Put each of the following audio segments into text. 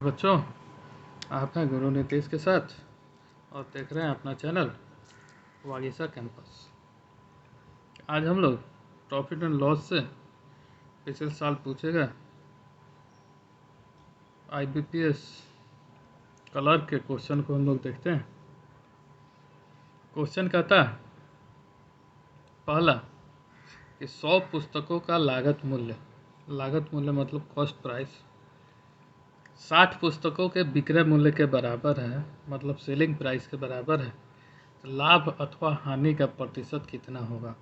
बच्चों, आप हैं गुरु नीतीश के साथ और देख रहे हैं अपना चैनल वागीसा कैंपस। आज हम लोग प्रॉफिट एंड लॉस से पिछले साल पूछे गए IBPS क्लर्क के क्वेश्चन को हम लोग देखते हैं। क्वेश्चन कहता है पहला कि 100 पुस्तकों का लागत मूल्य मतलब कॉस्ट प्राइस 60 पुस्तकों के विक्रय मूल्य के बराबर है, मतलब सेलिंग प्राइस के बराबर है, तो लाभ अथवा हानि का प्रतिशत कितना होगा।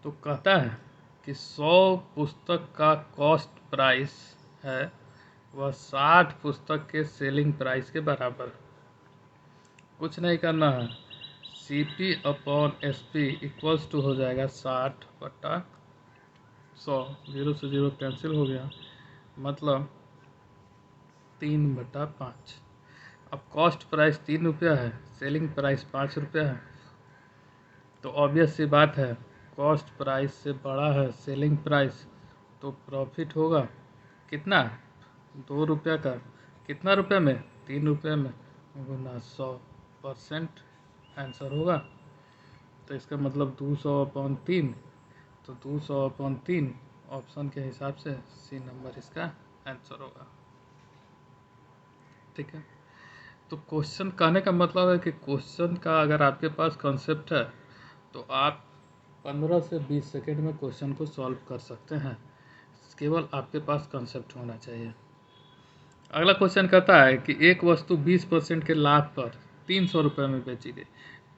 तो कहता है कि 100 पुस्तक का कॉस्ट प्राइस है वह 60 पुस्तक के सेलिंग प्राइस के बराबर। कुछ नहीं करना है, CP/SP इक्वल्स टू हो जाएगा 60/100, 0 से 0 कैंसिल हो गया, मतलब 3/5। अब कॉस्ट प्राइस 3 रुपया है, सेलिंग प्राइस 5 रुपया है, तो ऑब्वियस सी बात है कॉस्ट प्राइस से बड़ा है सेलिंग प्राइस, तो प्रॉफिट होगा कितना, 2 रुपया का कितना रुपये में, 3 रुपये में गुना 100% आंसर होगा। तो इसका मतलब 200/3, तो 200/3 ऑप्शन के हिसाब से C नंबर इसका आंसर होगा। ठीक है, तो क्वेश्चन कहने का मतलब है कि क्वेश्चन का अगर आपके पास कॉन्सेप्ट है तो आप 15 से 20 सेकेंड में क्वेश्चन को सॉल्व कर सकते हैं, केवल आपके पास कॉन्सेप्ट होना चाहिए। अगला क्वेश्चन कहता है कि एक वस्तु 20% के लाभ पर 300 रुपये में बेची गई।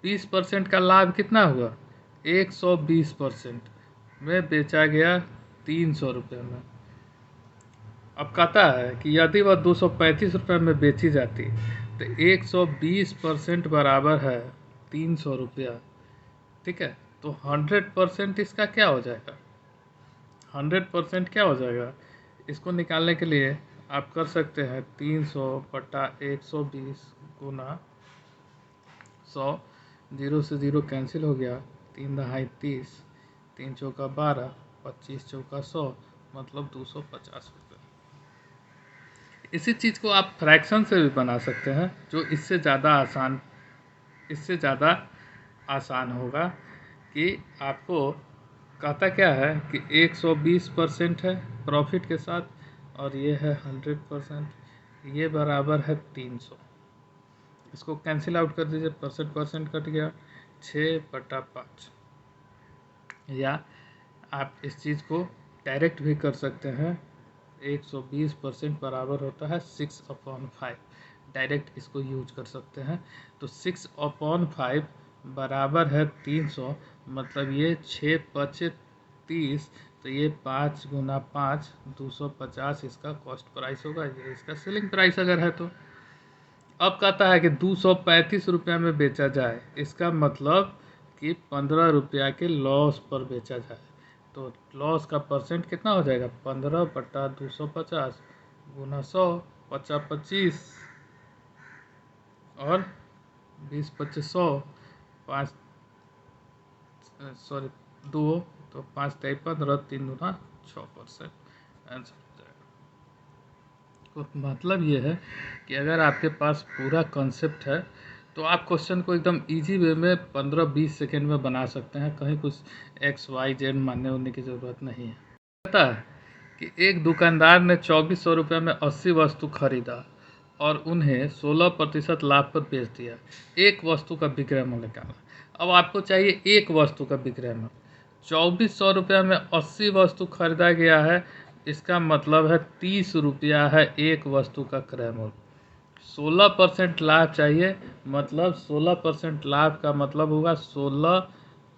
20% का लाभ कितना हुआ, 120% में बेचा गया 300 रुपये में। अब कहता है कि यदि वह 235 रुपये में बेची जाती तो 120% बराबर है 300 रुपया। ठीक है, तो 100% इसका क्या हो जाएगा, 100% क्या हो जाएगा, इसको निकालने के लिए आप कर सकते हैं 300/120 गुना 100, 0 से 0 कैंसिल हो गया, 3 दहाई 30, 3 चौका 12, 25 चौका 100, मतलब 250 रुपये। इसी चीज़ को आप फ्रैक्शन से भी बना सकते हैं, जो इससे ज़्यादा आसान होगा। कि आपको कहता क्या है कि 120% है प्रॉफिट के साथ, और ये है 100%, ये बराबर है 300। इसको कैंसिल आउट कर दीजिए, परसेंट कट गया, 6/5। या आप इस चीज़ को डायरेक्ट भी कर सकते हैं, 120% बराबर होता है 6/5, डायरेक्ट इसको यूज कर सकते हैं। तो 6/5 बराबर है 300, मतलब ये 6×5 = 30, तो ये 5 गुना 5 250 इसका कॉस्ट प्राइस होगा, ये इसका सेलिंग प्राइस अगर है तो। अब कहता है कि 235 रुपया में बेचा जाए, इसका मतलब कि 15 रुपया के लॉस पर बेचा जाए, तो लॉस का परसेंट कितना हो जाएगा, 15/250 गुना 100, 50/25 और 20/25 100, 5 2, तो 5 3 15, 3 दूना 6% आंसर हो जाएगा। तो मतलब ये है कि अगर आपके पास पूरा कॉन्सेप्ट है तो आप क्वेश्चन को एकदम इजी वे में 15-20 सेकेंड में बना सकते हैं, कहीं कुछ XYZ मानने होने की ज़रूरत नहीं है। पता है कि एक दुकानदार ने 2400 रुपये में 80 वस्तु खरीदा और उन्हें 16% लाभ पर बेच दिया। एक वस्तु का विक्रय मूल्य निकाला। अब आपको चाहिए एक वस्तु का विक्रय मूल्य। 2400 रुपये में 80 वस्तु खरीदा गया है, इसका मतलब है 30 रुपया है एक वस्तु का क्रय मूल्य। 16% लाभ चाहिए, मतलब 16% लाभ का मतलब होगा 16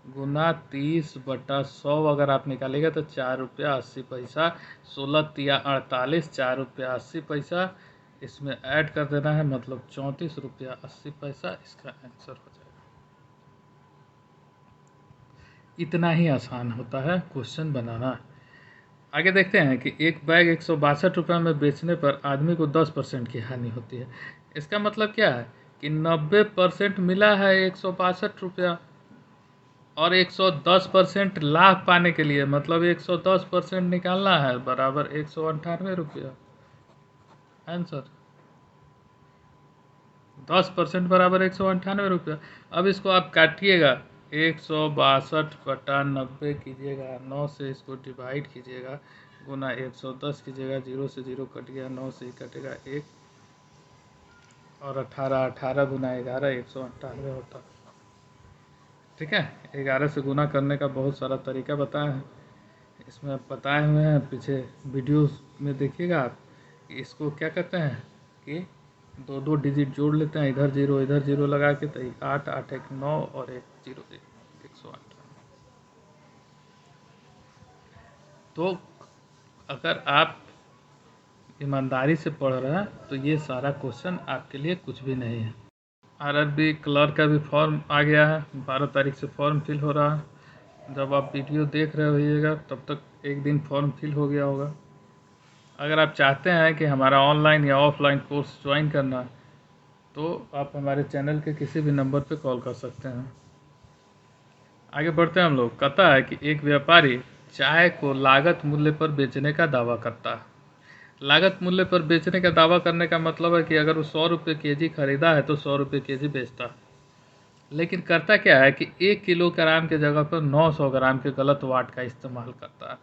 गुना 30/100, अगर आप निकालेंगे तो 4 रुपया 80 पैसा, 16 तिया 48, 4 रुपया 80 पैसा इसमें ऐड कर देना है, मतलब 34 रुपया 80 पैसा इसका आंसर हो जाएगा। इतना ही आसान होता है क्वेश्चन बनाना। आगे देखते हैं कि एक बैग 162 रुपये में बेचने पर आदमी को 10% की हानि होती है। इसका मतलब क्या है कि 90% मिला है 162 रुपया, और 110% लाभ पाने के लिए मतलब 110% निकालना है, बराबर 198 रुपया। आंसर 10% बराबर 198 रुपया। अब इसको आप काटिएगा, 162/90 कीजिएगा, 9 से इसको डिवाइड कीजिएगा, गुना 110 कीजिएगा, 0 से 0 कट गया, 9 से ही कटेगा 1, और 18, 18 गुना 11 198 होता है। ठीक है, 11 से गुना करने का बहुत सारा तरीका बताया है, इसमें बताए हुए हैं, पीछे वीडियोस में देखिएगा आप। इसको क्या कहते हैं कि दो दो डिजिट जोड़ लेते हैं, इधर जीरो लगा के, तो 8, 8 1 9 और 1 0 1 108। तो अगर आप ईमानदारी से पढ़ रहे हैं तो ये सारा क्वेश्चन आपके लिए कुछ भी नहीं है। आरआरबी क्लर्क का भी फॉर्म आ गया है, 12 तारीख से फॉर्म फिल हो रहा है। जब आप वीडियो देख रहे होइएगा तब तक एक दिन फॉर्म फिल हो गया होगा। अगर आप चाहते हैं कि हमारा ऑनलाइन या ऑफलाइन कोर्स ज्वाइन करना, तो आप हमारे चैनल के किसी भी नंबर पर कॉल कर सकते हैं। आगे बढ़ते हैं हम लोग। कहता है कि एक व्यापारी चाय को लागत मूल्य पर बेचने का दावा करता है। लागत मूल्य पर बेचने का दावा करने का मतलब है कि अगर वो 100 रुपये के जी खरीदा है तो 100 रुपये के जी बेचता है। लेकिन करता क्या है कि 1 किलोग्राम के जगह पर 900 ग्राम के गलत वाट का इस्तेमाल करता है।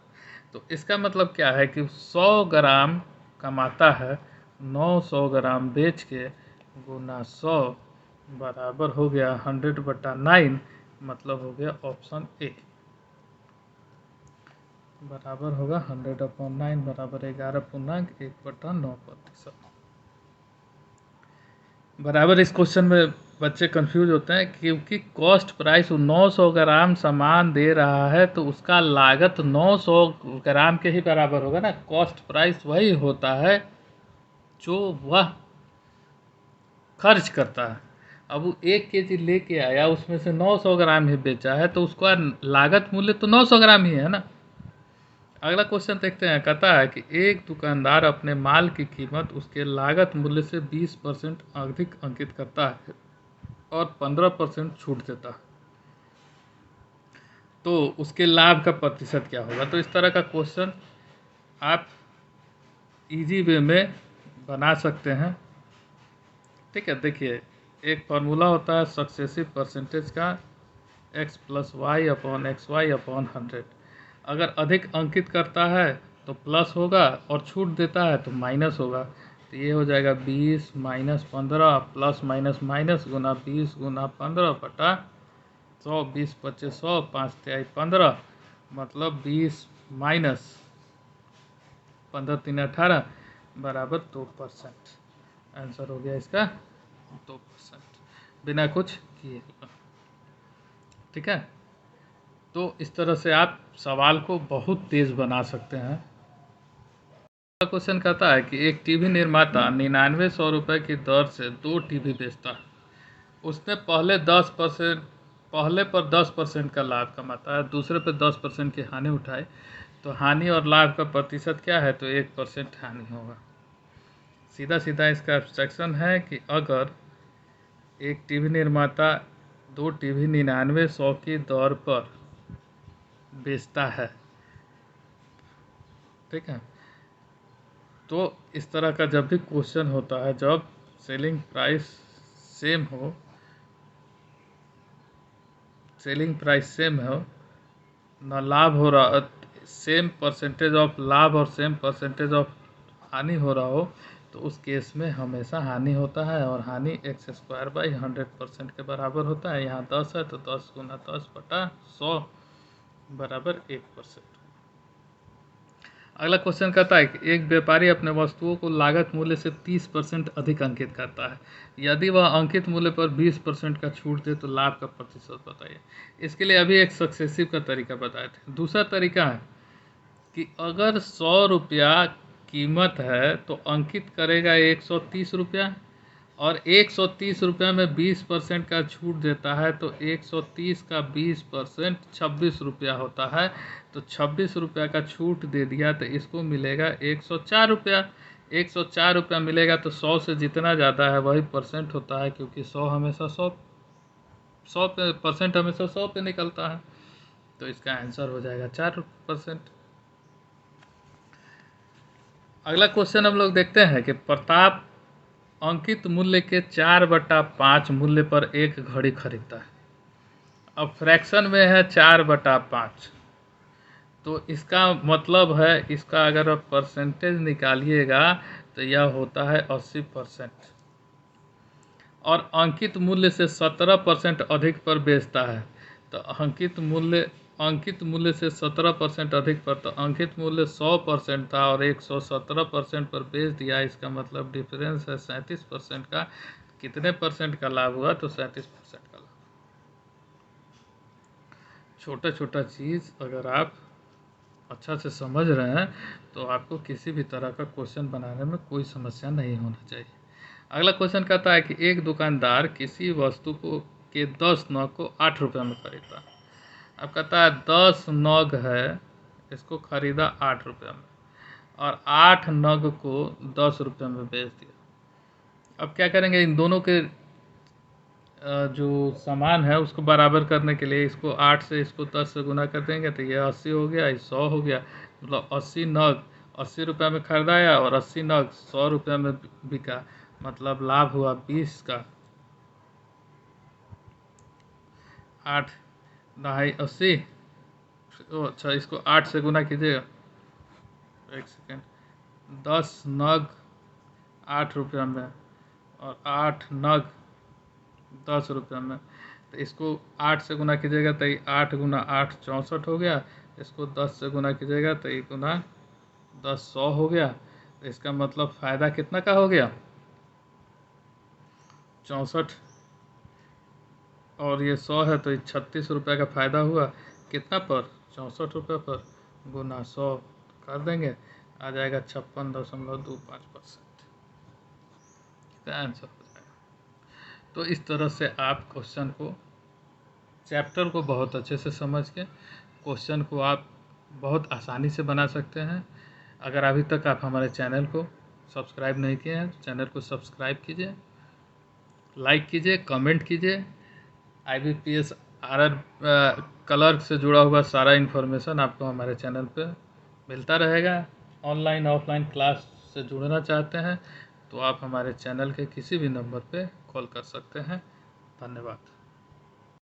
तो इसका मतलब क्या है कि 100 ग्राम कमाता है, 900 ग्राम बेच के गुना 100 बराबर हो गया 100/9, मतलब हो गया ऑप्शन ए, बराबर होगा 100/9 बराबर 11.1/9%। बराबर इस क्वेश्चन में बच्चे कंफ्यूज होते हैं, क्योंकि कॉस्ट प्राइस 900 ग्राम सामान दे रहा है तो उसका लागत 900 ग्राम के ही बराबर होगा ना। कॉस्ट प्राइस वही होता है जो वह खर्च करता है। अब वो 1 kg लेके आया, उसमें से 900 ग्राम ही बेचा है, तो उसका लागत मूल्य तो 900 ग्राम ही है ना। अगला क्वेश्चन देखते हैं। कहता है कि एक दुकानदार अपने माल की कीमत उसके लागत मूल्य से 20% अधिक अंकित करता है और 15% छूट देता है, तो उसके लाभ का प्रतिशत क्या होगा। तो इस तरह का क्वेश्चन आप इजी वे में बना सकते हैं। ठीक है, देखिए एक फार्मूला होता है सक्सेसिव परसेंटेज का, x + y/xy/100। अगर अधिक अंकित करता है तो प्लस होगा और छूट देता है तो माइनस होगा। तो ये हो जाएगा 20 - 15 प्लस माइनस माइनस गुना 20 गुना 15/100, 20 × 25 100, 5 × 3 15, मतलब 20 माइनस 15 × 3 18 बराबर 2%। आंसर हो गया इसका 2%, बिना कुछ किए। ठीक है, तो इस तरह से आप सवाल को बहुत तेज़ बना सकते हैं। क्वेश्चन कहता है कि एक टीवी निर्माता 9900 रुपये की दर से 2 टीवी बेचता है। उसने पहले पर 10% का लाभ कमाता है, दूसरे पर 10% की हानि उठाई, तो हानि और लाभ का प्रतिशत क्या है, तो 1% हानि होगा। सीधा सीधा इसका एब्स्ट्रैक्शन है कि अगर एक टीवी निर्माता 2 टीवी 9900 की दर पर बेचता है, ठीक है, तो इस तरह का जब भी क्वेश्चन होता है, जब सेलिंग प्राइस सेम हो, ना लाभ हो रहा, सेम परसेंटेज ऑफ लाभ और सेम परसेंटेज ऑफ हानि हो रहा हो, तो उस केस में हमेशा हानि होता है, और हानि x²/100% के बराबर होता है। यहाँ 10 है तो 10 × 10/100 बराबर 1%। अगला क्वेश्चन कहता है कि एक व्यापारी अपने वस्तुओं को लागत मूल्य से 30% अधिक अंकित करता है। यदि वह अंकित मूल्य पर 20% का छूट दे तो लाभ का प्रतिशत बताइए। इसके लिए अभी एक सक्सेसिव का तरीका बताए थे। दूसरा तरीका है कि अगर 100 रुपया कीमत है तो अंकित करेगा 130 रुपया, और 130 रुपये में 20% का छूट देता है, तो 130 का 20% 26 रुपया होता है। तो 26 रुपया का छूट दे दिया तो इसको मिलेगा 104 रुपया। 104 रुपया मिलेगा, तो 100 से जितना ज़्यादा है वही परसेंट होता है, क्योंकि 100 हमेशा 100 पे परसेंट हमेशा 100 पे निकलता है। तो इसका आंसर हो जाएगा 4%। अगला क्वेश्चन हम लोग देखते हैं कि प्रताप अंकित मूल्य के 4/5 मूल्य पर एक घड़ी खरीदता है। अब फ्रैक्शन में है 4/5, तो इसका मतलब है, इसका अगर आप परसेंटेज निकालिएगा तो यह होता है 80%। और अंकित मूल्य से 17% अधिक पर बेचता है, तो अंकित मूल्य से 17% अधिक पर, तो अंकित मूल्य 100% था और 117% पर बेच दिया। इसका मतलब डिफरेंस है 37% का। कितने परसेंट का लाभ हुआ? तो 37% का लाभ। छोटा छोटा चीज़ अगर आप अच्छा से समझ रहे हैं तो आपको किसी भी तरह का क्वेश्चन बनाने में कोई समस्या नहीं होना चाहिए। अगला क्वेश्चन कहता है कि एक दुकानदार किसी वस्तु को के 10 नग को 8 रुपये में खरीदा। अब कहता है 10 नग है, इसको खरीदा 8 रुपये में और 8 नग को 10 रुपये में बेच दिया। अब क्या करेंगे? इन दोनों के जो सामान है उसको बराबर करने के लिए इसको 8 से इसको 10 से गुना कर देंगे तो ये 80 हो गया, ये 100 हो गया। मतलब 80 नग 80 रुपये में खरीदाया और 80 नग 100 रुपये में बिका। मतलब लाभ हुआ 20 का। 8 दहाई 80। अच्छा, इसको 8 से गुना कीजिएगा। एक सेकेंड। 10 नग 8 रुपये में और 8 नग 10 रुपये में, तो इसको 8 से गुना कीजिएगा तो ये 8 गुना 8 64 हो गया। इसको 10 से गुना कीजिएगा तो ये गुना 10 100 हो गया। तो इसका मतलब फ़ायदा कितना का हो गया? 64 और ये 100 है तो ये 36 रुपये का फ़ायदा हुआ। कितना पर? 64 रुपये पर गुना 100 कर देंगे, आ जाएगा 56.25%। इसका आंसर हो जाएगा। तो इस तरह से आप क्वेश्चन को, चैप्टर को बहुत अच्छे से समझ के क्वेश्चन को आप बहुत आसानी से बना सकते हैं। अगर अभी तक आप हमारे चैनल को सब्सक्राइब नहीं किए हैं तो चैनल को सब्सक्राइब कीजिए, लाइक कीजिए, कमेंट कीजिए। IBPS RR क्लर्क से जुड़ा हुआ सारा इन्फॉर्मेशन आपको हमारे चैनल पे मिलता रहेगा। ऑनलाइन ऑफलाइन क्लास से जुड़ना चाहते हैं तो आप हमारे चैनल के किसी भी नंबर पे कॉल कर सकते हैं। धन्यवाद।